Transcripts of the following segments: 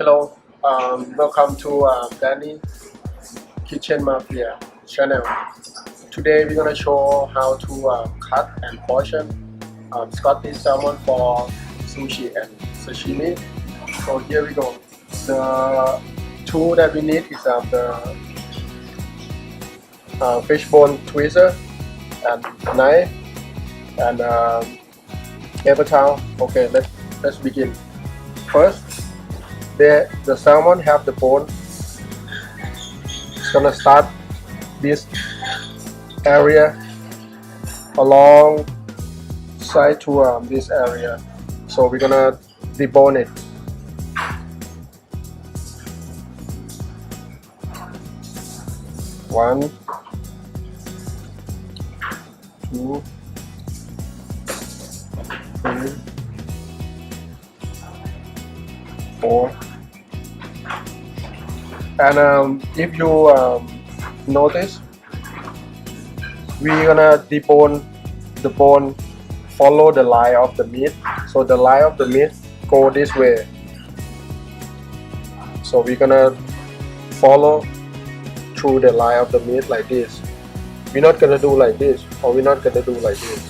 Hello, welcome to Danny Kitchen Mafia channel. Today we're gonna show how to cut and portion Scottish salmon for sushi and sashimi. So here we go. The tool that we need is the fishbone tweezer and knife and paper towel. Okay, let's begin. First, the salmon have the bone. It's gonna start this area along side to this area. So we're gonna debone it. One, two, three, four. And if you notice, we're gonna debone the bone, follow the line of the meat. So the line of the meat go this way. So we're gonna follow through the line of the meat like this. We're not gonna do like this, or we're not gonna do like this.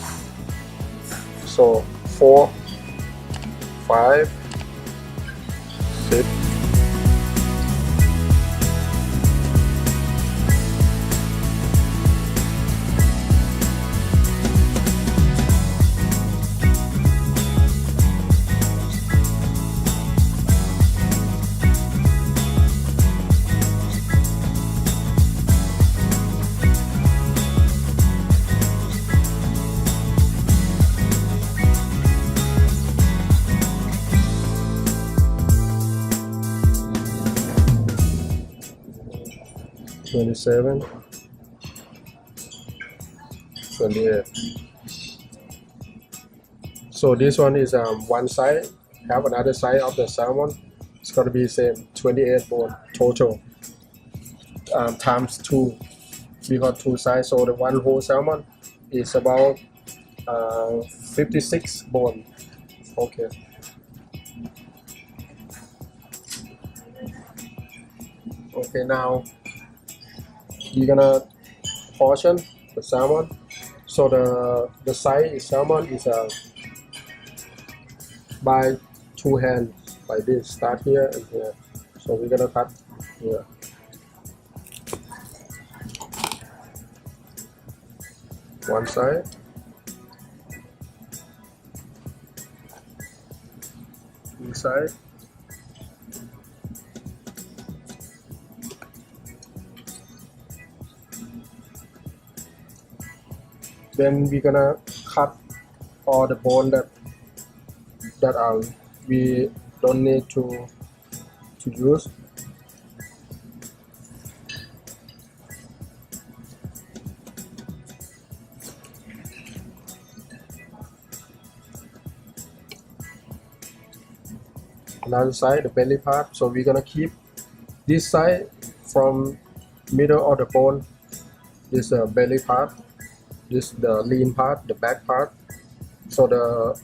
So 4, 5, 6. $27, $28. So this one is one side. Have another side of the salmon. It's gonna be same 28 bone total times 2. We got 2 sides, so the one whole salmon is about 56 bone. Okay. Okay, now you're gonna portion the salmon. So the size salmon is by 2 hands like this. Start here and here. So we're gonna cut here. One side. Inside. Then we're gonna cut all the bone that we don't need to use. Another side, the belly part. So we're gonna keep this side from middle of the bone. This belly part. This the lean part, the back part. So the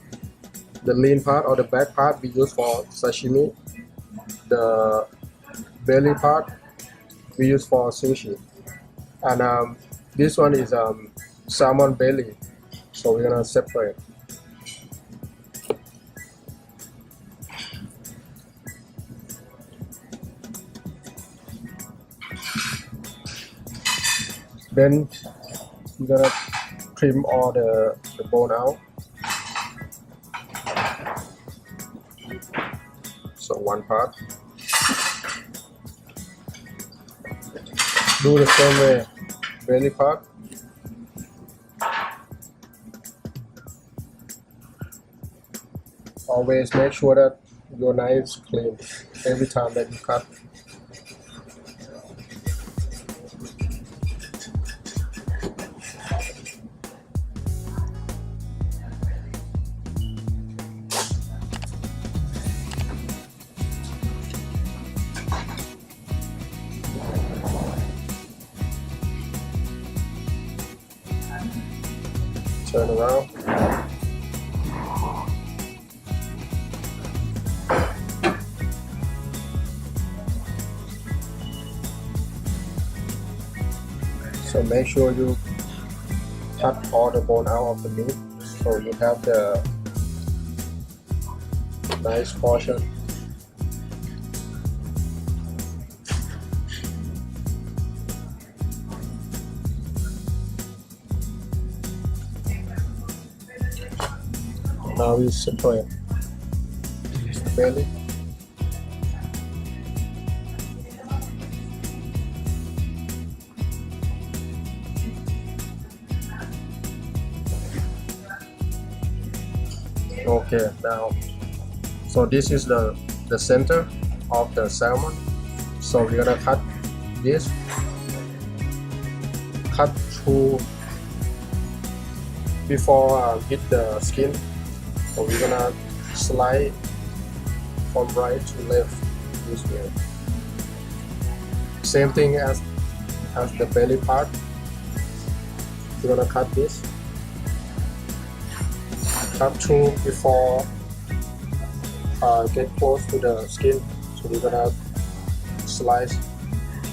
lean part or the back part we use for sashimi. The belly part we use for sushi. And this one is salmon belly. So we're gonna separate. Then we're gonna trim all the bone out. So one part. Do the same way, belly part. Always make sure that your knife is clean every time that you cut. Turn around. So make sure you cut all the bone out of the meat so you have the nice portion. Now we separate the belly. Okay, now so this is the center of the salmon. So we're gonna cut this, cut through before hit the skin. So we're gonna slide from right to left this way. Same thing as the belly part. We're gonna cut this, cut through before get close to the skin. So we're gonna slice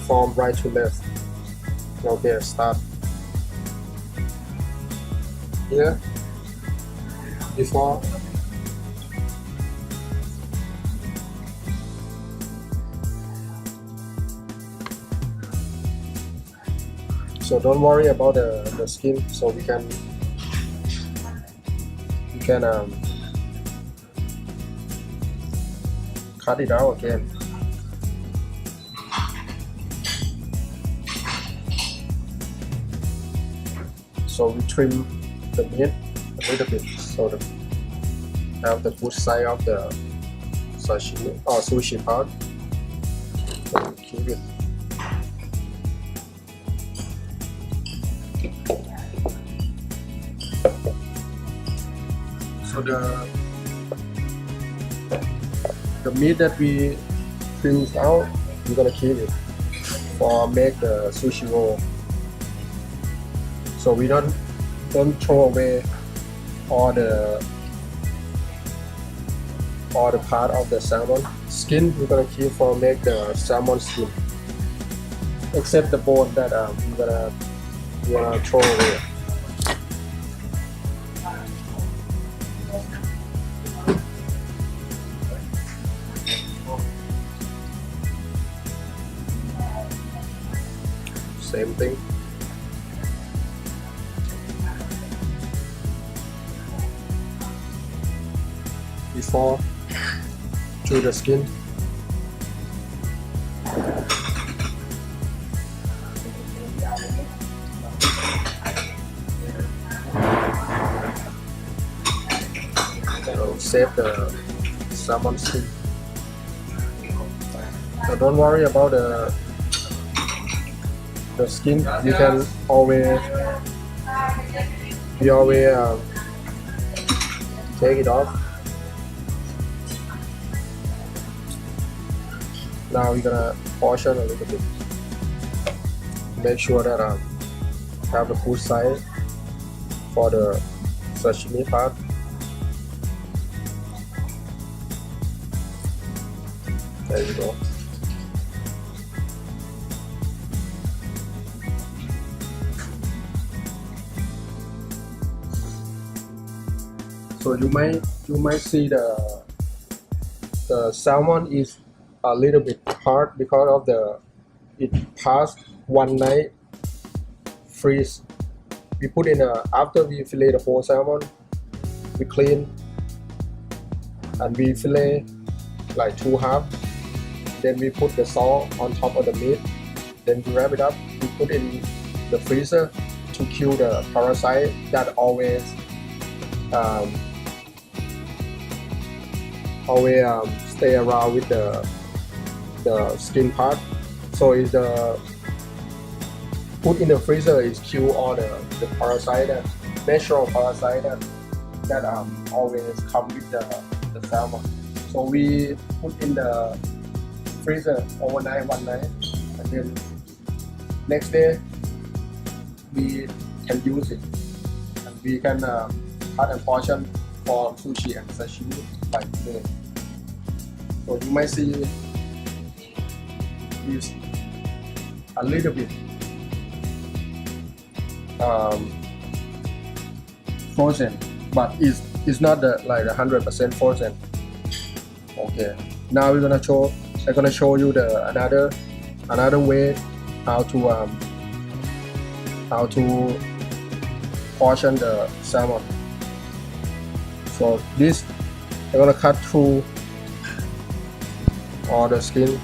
from right to left. Okay, start here before. So don't worry about the skin. So we can cut it out again. So we trim the meat a little bit so that have the good side of the sashimi or sushi part. So we keep it. So the meat that we trimmed out, we're gonna keep it for make the sushi roll. So we don't throw away all the part of the salmon skin. We're gonna keep for make the salmon skin, except the bone that we're gonna throw away. Same thing. Before to the skin. So save the salmon skin. So don't worry about the skin. You can always take it off. Now we're gonna portion a little bit. Make sure that have the full size for the sashimi part. There you go. So you might see the salmon is a little bit hard because of it passed one night freeze. We put in after we fillet the whole salmon, we clean and we fillet like 2 halves. Then we put the salt on top of the meat. Then we wrap it up. We put in the freezer to kill the parasite that always stay around with the skin part. So is the put in the freezer is kill all the parasite, natural parasite that always come with the salmon. So we put in the freezer overnight, one night, and then next day we can use it, and we can cut a portion for sushi and sashimi like today. So you might see is a little bit um, frozen, but it's not like 100% frozen. Okay, now I'm gonna show you the another way how to portion the salmon. So this I'm gonna cut through all the skin.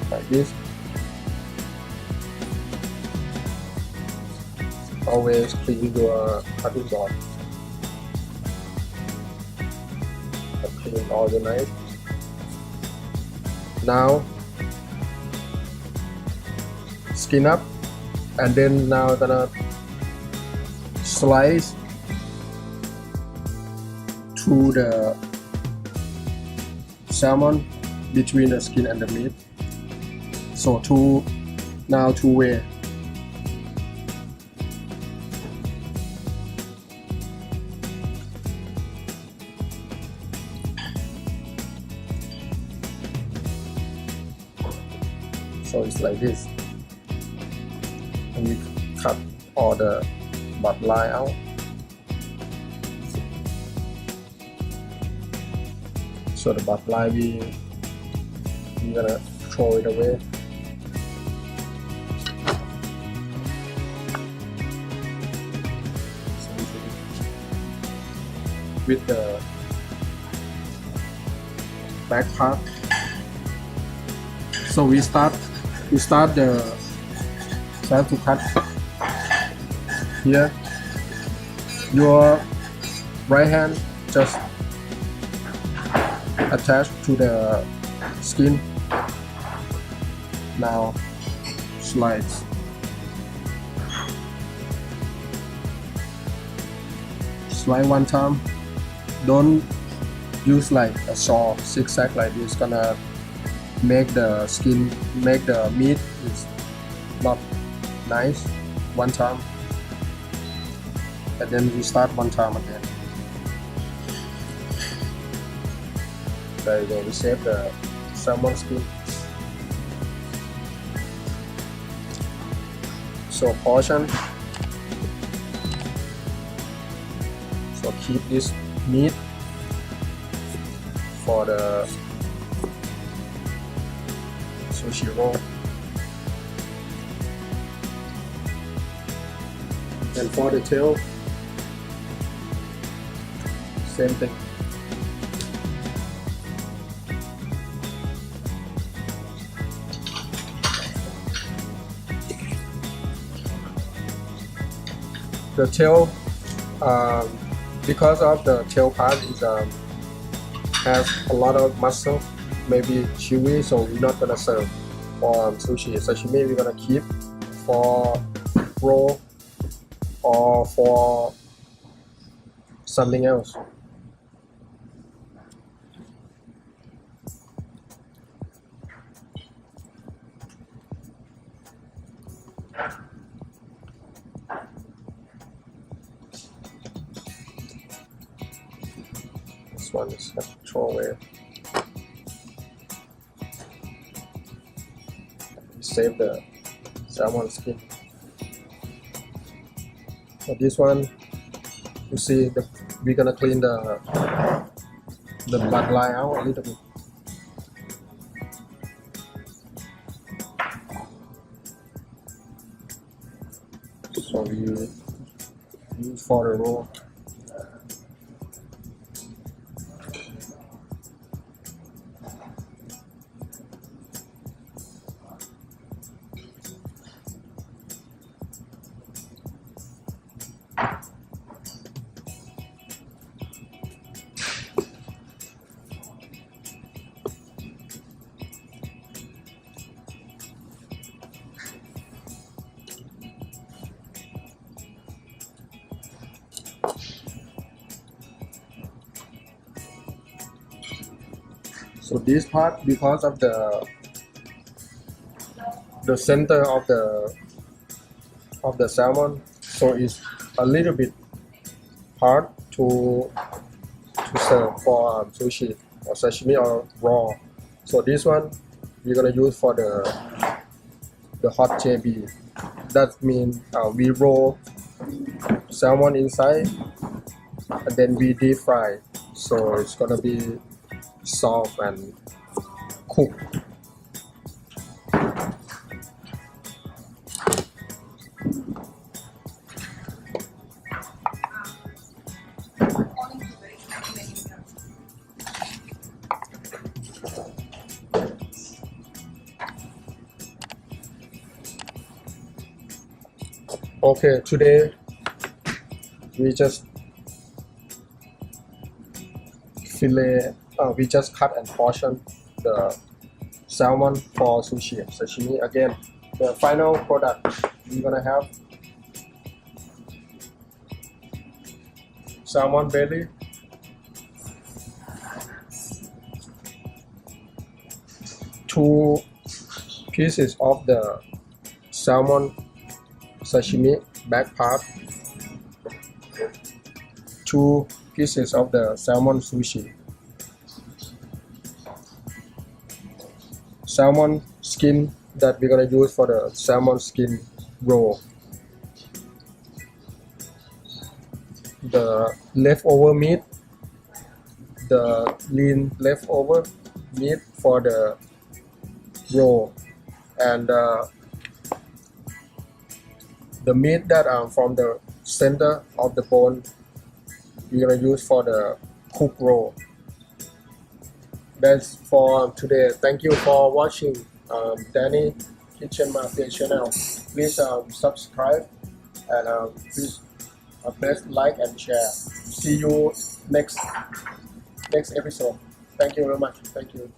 Like this. Always clean your cutting board. Clean all the knife. Now skin up, and then now gonna slice through the salmon between the skin and the meat. So two way. So it's like this, and we cut all the butt line out. So the butt line we're gonna throw it away. With the back part. So we start to cut here. Your right hand just attach to the skin. Now slice. Slice one time. Don't use like a saw zigzag like this, gonna make the meat is not nice. One time, and then we start one time again. There you go, we save the salmon skin. So portion. So keep this meat for the sushi roll. And for the tail, same thing. The tail, because of the tail part is has a lot of muscle, maybe chewy, so we're not gonna serve for sushi. Sashimi we're gonna keep for roll or for something else. This one is throw away. Save the salmon skin. So this one, you see, we're gonna clean the butt line out a little bit. So we use for the roll. So this part, because of the center of the salmon, so it's a little bit hard to serve for sushi. or sashimi or raw. So this one we're gonna use for the hot JB. That means we roll salmon inside and then we deep fry. So it's gonna be soft and cooked. Okay, today we just we just cut and portion the salmon for sushi sashimi. Again, the final product we're gonna have salmon belly, two pieces of the salmon sashimi back part, two pieces of the salmon sushi, salmon skin that we're gonna use for the salmon skin roll, the leftover meat, the lean leftover meat for the roll, and the meat that are from the center of the bone we're gonna use for the cook roll. That's for today. Thank you for watching Danny Kitchen Mafia channel. Please subscribe and please press like and share. See you next episode. Thank you very much. Thank you.